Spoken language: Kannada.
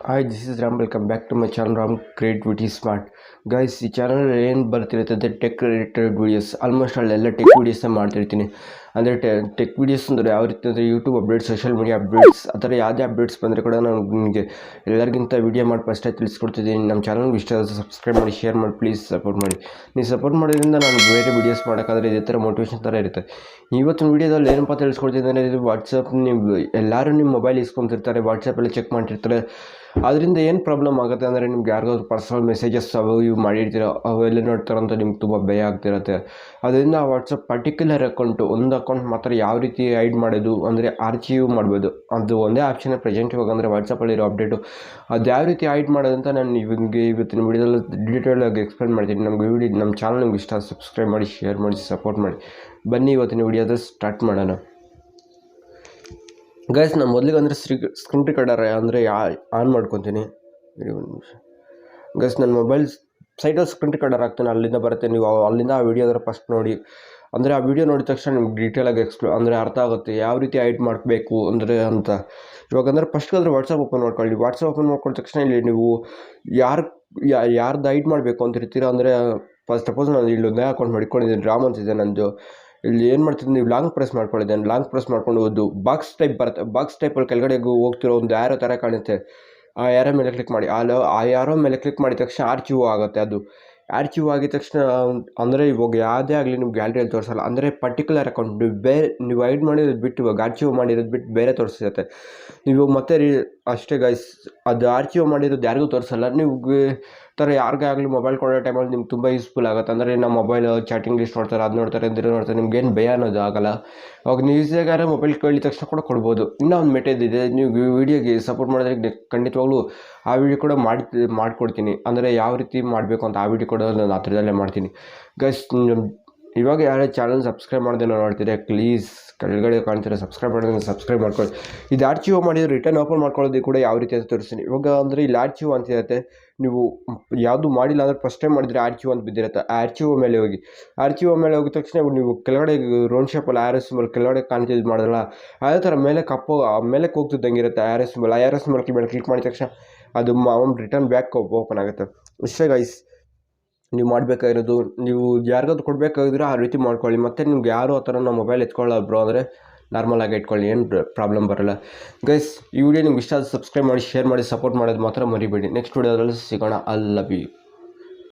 Hi, this is Ram. Welcome back to my channel Ram Creativity Smart. Guys, ಈ ಚಾನಲ್ ಏನು ಬರ್ತಿರ್ತದೆ ಟೆಕ್ ರಿಲೇಟೆಡ್ ವೀಡಿಯೋಸ್ ಆಲ್ಮೋಸ್ಟ್ ಅಲ್ಲೆಲ್ಲ ಟೆಕ್ ವೀಡಿಯೋಸ್ನ ಮಾಡ್ತಿರ್ತೀನಿ. ಅಂದರೆ ಟೆಕ್ ವೀಡಿಯೋಸ್ ಅಂದರೆ ಯಾವ ರೀತಿ ಅಂದರೆ YouTube updates, social media updates, ಆ ಥರ ಯಾವುದೇ ಅಪ್ಡೇಟ್ಸ್ ಬಂದರೆ ಕೂಡ ನಾನು ನಿಮಗೆ ಎಲ್ಲರಿಗಿಂತ ವೀಡಿಯೋ ಮಾಡಿ ಫಸ್ಟೇ ತಿಳಿಸ್ಕೊಡ್ತಿದ್ದೀನಿ. ನಮ್ಮ ಚಾನಲ್ಗೆ ಇಷ್ಟ ಆದರೆ ಸಬ್ಸ್ಕ್ರೈಬ್ ಮಾಡಿ, ಶೇರ್ ಮಾಡಿ, ಪ್ಲೀಸ್ ಸಪೋರ್ಟ್ ಮಾಡಿ. ನೀವು ಸಪೋರ್ಟ್ ಮಾಡೋದ್ರಿಂದ ನಾನು ಬೇರೆ ವೀಡಿಯೋಸ್ ಮಾಡೋಕ್ಕಾದ್ರೆ ಇದೇ ಥರ ಮೋಟಿವೇಶನ್ ಥರ ಇರುತ್ತೆ. ಇವತ್ತಿನ ವೀಡಿಯೋದಲ್ಲಿ ಏನಪ್ಪ ತಿಳಿಸ್ಕೊಡ್ತಿದ್ದೀನಿ ಅಂದರೆ, ಇದು ವಾಟ್ಸಪ್ ನೀವು ಎಲ್ಲರೂ ನಿಮ್ಮ ಮೊಬೈಲ್ ಇಸ್ಕೊತಿರ್ತಾರೆ, ವಾಟ್ಸಪ್ಪಲ್ಲಿ ಚೆಕ್ ಮಾಡಿರ್ತಾರೆ. ಅದರಿಂದ ಏನು ಪ್ರಾಬ್ಲಮ್ ಆಗುತ್ತೆ ಅಂದರೆ, ನಿಮ್ಗೆ ಯಾರಿಗಾದ್ರು ಪರ್ಸನಲ್ ಮೆಸೇಜಸ್ ಇವು ಮಾಡಿರ್ತೀರ, ಅವೆಲ್ಲ ನೋಡ್ತಾರಂತ ನಿಮ್ಗೆ ತುಂಬ ಭಯ ಆಗ್ತಿರುತ್ತೆ. ಅದರಿಂದ ಆ ವಾಟ್ಸಪ್ ಪರ್ಟಿಕ್ಯುಲರ್ ಒಂದು ಅಕೌಂಟ್ ಮಾತ್ರ ಯಾವ ರೀತಿ ಹೈಡ್ ಮಾಡೋದು ಅಂದರೆ ಆರ್ಚಿವ್ ಮಾಡ್ಬೋದು. ಅದು ಒಂದೇ ಆಪ್ಷನ್ ಪ್ರೆಸೆಂಟ್ ಇವಾಗ ಅಂದರೆ ವಾಟ್ಸಪ್ಪಲ್ಲಿರೋ ಅಪ್ಡೇಟು. ಅದು ಯಾವ ರೀತಿ ಹೈಡ್ ಮಾಡೋದಂತ ನಾನು ನಿಮಗೆ ಇವತ್ತಿನ ವಿಡಿಯೋದಲ್ಲಿ ಡೀಟೇಲಾಗಿ ಎಕ್ಸ್ಪ್ಲೇನ್ ಮಾಡ್ತೀನಿ. ನಮ್ಮ ಚಾನಲ್ ನಿಮ್ಗೆ ಇಷ್ಟ ಸಬ್ಸ್ಕ್ರೈಬ್ ಮಾಡಿ, ಶೇರ್ ಮಾಡಿ, ಸಪೋರ್ಟ್ ಮಾಡಿ. ಬನ್ನಿ ಇವತ್ತಿನ ವಿಡಿಯೋದ ಸ್ಟಾರ್ಟ್ ಮಾಡೋಣ. ಗೈಸ್, ನಾನು ಮೊದಲಿಗೆ ಅಂದರೆ ಸ್ಕ್ರೀನ್ ರೆಕಾರ್ಡರ್ ಅಂದರೆ ಆನ್ ಮಾಡ್ಕೊತೀನಿ. ಒಂದು ನಿಮಿಷ ಗೈಸ್, ನನ್ನ ಮೊಬೈಲ್ ಸೈಡಲ್ಲಿ ಸ್ಕ್ರೀನ್ ರೆಕಾರ್ಡರ್ ಆಗ್ತಾನೆ, ಅಲ್ಲಿಂದ ಬರುತ್ತೆ. ನೀವು ಅಲ್ಲಿಂದ ಆ ವಿಡಿಯೋದ್ರ ಫಸ್ಟ್ ನೋಡಿ. ಅಂದರೆ ಆ ವಿಡಿಯೋ ನೋಡಿದ ತಕ್ಷಣ ನಿಮ್ಗೆ ಡೀಟೇಲಾಗಿ ಅಂದರೆ ಅರ್ಥ ಆಗುತ್ತೆ ಯಾವ ರೀತಿ ಹೈಡ್ ಮಾಡಬೇಕು ಅಂದರೆ ಅಂತ. ಇವಾಗ ಅಂದರೆ ಫಸ್ಟ್ ಅಂದರೆ ವಾಟ್ಸಪ್ ಓಪನ್ ಮಾಡ್ಕೊಳ್ಳಿ. ವಾಟ್ಸಪ್ ಓಪನ್ ಮಾಡ್ಕೊಂಡ ತಕ್ಷಣ ಇಲ್ಲಿ ನೀವು ಯಾರ್ದು ಹೈಡ್ ಮಾಡಬೇಕು ಅಂತ ಇರ್ತೀರ. ಅಂದರೆ ಫಸ್ಟ್ ಸಪೋಸ್ ನಾನು ಇಲ್ಲೊಂದೇ ಅಕೌಂಟ್ ಮಾಡಿಕೊಂಡಿದ್ದೀನಿ, ರಾಮ್ ಅಂತಿದೆ ನಂದು. ಇಲ್ಲಿ ಏನು ಮಾಡ್ತಿದ್ದೀನಿ, ನೀವು ಲಾಂಗ್ ಪ್ರೆಸ್ ಮಾಡ್ಕೊಂಡಿದ್ದೇನೆ. ಲಾಂಗ್ ಪ್ರೆಸ್ ಮಾಡ್ಕೊಂಡು ಒಂದು ಬಾಕ್ಸ್ ಟೈಪ್ ಬರುತ್ತೆ. ಬಾಕ್ಸ್ ಟೈಪಲ್ಲಿ ಕೆಳಗಡೆ ಹೋಗ್ತಿರೋ ಒಂದು ಯಾರೋ ಥರ ಕಾಣುತ್ತೆ. ಆ ಯಾರೋ ಮೇಲೆ ಕ್ಲಿಕ್ ಮಾಡಿ. ಆ ಯಾರೋ ಮೇಲೆ ಕ್ಲಿಕ್ ಮಾಡಿದ ತಕ್ಷಣ ಆರ್ಚಿವ್ ಆಗುತ್ತೆ. ಅದು ಆರ್ಚಿವ್ ಆಗಿದ ತಕ್ಷಣ ಅಂದರೆ ಇವಾಗ ಯಾವುದೇ ಆಗಲಿ ನಿಮ್ಮ ಗ್ಯಾಲರಿಯಲ್ಲಿ ತೋರಿಸಲ್ಲ. ಅಂದರೆ ಪರ್ಟಿಕ್ಯುಲರ್ ಅಕೌಂಟ್ ನೀವು ಹೈಡ್ ಮಾಡಿರೋದು ಬಿಟ್ಟು ಇವಾಗ ಆರ್ಚಿವ್ ಮಾಡಿರೋದು ಬಿಟ್ಟು ಬೇರೆ ತೋರಿಸುತ್ತೆ. ನೀವು ಮತ್ತೆ ಅಷ್ಟೇ ಗೈಸ್, ಅದು ಆರ್ಚಿವ್ ಮಾಡಿರೋದು ಯಾರಿಗೂ ತೋರಿಸಲ್ಲ. ನೀವು ಥರ ಯಾರಿಗಾಗಲಿ ಮೊಬೈಲ್ ಕೊಡೋ ಟೈಮಲ್ಲಿ ನಿಮ್ಗೆ ತುಂಬ ಯೂಸ್ಫುಲ್ ಆಗುತ್ತೆ. ಅಂದರೆ ನಮ್ಮ ಮೊಬೈಲ್ ಚಾಟಿಂಗ್ ಲಿಸ್ಟ್ ನೋಡ್ತಾರೆ, ಅದು ನೋಡ್ತಾರೆ, ಇದ್ರ ನೋಡ್ತಾರೆ, ನಿಮ್ಗೇನು ಭಯ ಅನ್ನೋದು ಆಗಲ್ಲ. ಅವಾಗ ನೀವು ಈಸಿಯಾಗಾರೆ ಮೊಬೈಲ್ ಕೇಳಿದ ತಕ್ಷಣ ಕೂಡ ಕೊಡ್ಬೋದು. ಇನ್ನೂ ಒಂದು ಮೆಟೇಜ್ ಇದೆ, ನೀವು ವೀಡಿಯೋಗೆ ಸಪೋರ್ಟ್ ಮಾಡಿದ್ರೆ ಖಂಡಿತವಾಗ್ಲೂ ಆ ವಿಡಿಯೋ ಕೂಡ ಮಾಡಿಕೊಡ್ತೀನಿ. ಅಂದರೆ ಯಾವ ರೀತಿ ಮಾಡಬೇಕು ಅಂತ ಆ ವಿಡಿಯೋ ಕೂಡ ನಾನು ಆ ಥರದಲ್ಲೇ ಮಾಡ್ತೀನಿ. ಗೈಸ್, ಇವಾಗ ಯಾರೇ ಚಾನಲ್ ಸಬ್ಸ್ಕ್ರೈಬ್ ಮಾಡಿದೆ ನೋಡ್ತೀರಾ, ಪ್ಲೀಸ್ ಕೆಳಗಡೆ ಕಾಣ್ತೀರಾ ಸಬ್ಸ್ಕ್ರೈಬ್ ಮಾಡೋದನ್ನ ಸಬ್ಸ್ಕ್ರೈಬ್ ಮಾಡ್ಕೊಳ್ಳಿ. ಇದು ಆರ್ಚಿವ್ ಮಾಡಿದ್ರೆ ರಿಟರ್ನ್ ಓಪನ್ ಮಾಡ್ಕೊಳ್ಳೋದು ಕೂಡ ಯಾವ ರೀತಿ ಅಂತ ತೋರಿಸ್ತೀನಿ. ಇವಾಗ ಅಂದರೆ ಇಲ್ಲಿ ಆರ್ಚಿವ್ ಅಂತ ಇರುತ್ತೆ. ನೀವು ಯಾವುದು ಮಾಡಿಲ್ಲ ಅಂದರೆ ಫಸ್ಟ್ ಟೈಮ್ ಮಾಡಿದರೆ ಆರ್ಚಿವ್ ಅಂತ ಬಿದ್ದಿರುತ್ತೆ. ಆರ್ಚಿವ್ ಮೇಲೆ ಹೋಗಿ. ಆರ್ಚಿವ್ ಮೇಲೆ ಹೋಗಿದ ತಕ್ಷಣ ನೀವು ಕೆಳಗಡೆ ರೌಂಡ್ ಶೇಪಲ್ಲಿ ಆರ್ ಎಸ್ ಮೇಲೆ ಕೆಳಗಡೆ ಕಾಣ್ತಿದ್ದು ಮಾಡಿದ್ರಲ್ಲ, ಅದೇ ಥರ ಮೇಲೆ ಮೇಲೆ ಹೋಗ್ತಿದ್ದಂಗೆ ಇರುತ್ತೆ ಆರ್ ಎಸ್ ಮೇಲೆ. ಆರ್ ಎಸ್ ಮೇಲೆ ಕ್ಲಿಕ್ ಮಾಡಿದ ತಕ್ಷಣ ಅದು ರಿಟರ್ನ್ ಬ್ಯಾಕ್ ಓಪನ್ ಆಗುತ್ತೆ. ಇಷ್ಟೇ ಗೈಸ್ ನೀವು ಮಾಡಬೇಕಾಗಿರೋದು. ನೀವು ಯಾರಿಗಾದ್ರು ಕೊಡಬೇಕಾಗಿದ್ರೆ ಆ ರೀತಿ ಮಾಡ್ಕೊಳ್ಳಿ. ಮತ್ತು ನಿಮ್ಗೆ ಯಾರು ಆ ಥರ ನಾವು ಮೊಬೈಲ್ ಎತ್ಕೊಳ್ಳೋ ಬ್ರೋ ಅಂದರೆ ನಾರ್ಮಲಾಗಿ ಇಟ್ಕೊಳ್ಳಿ, ಏನು ಪ್ರಾಬ್ಲಮ್ ಬರೋಲ್ಲ. ಗೈಸ್, ಈ ವಿಡಿಯೋ ನಿಮ್ಗೆ ಇಷ್ಟ ಆದ ಸಬ್ಸ್ಕ್ರೈಬ್ ಮಾಡಿ, ಶೇರ್ ಮಾಡಿ, ಸಪೋರ್ಟ್ ಮಾಡೋದು ಮಾತ್ರ ಮರಿಬೇಡಿ. ನೆಕ್ಸ್ಟ್ ವಿಡಿಯೋದಲ್ಲಿ ಸಿಗೋಣ. I love you.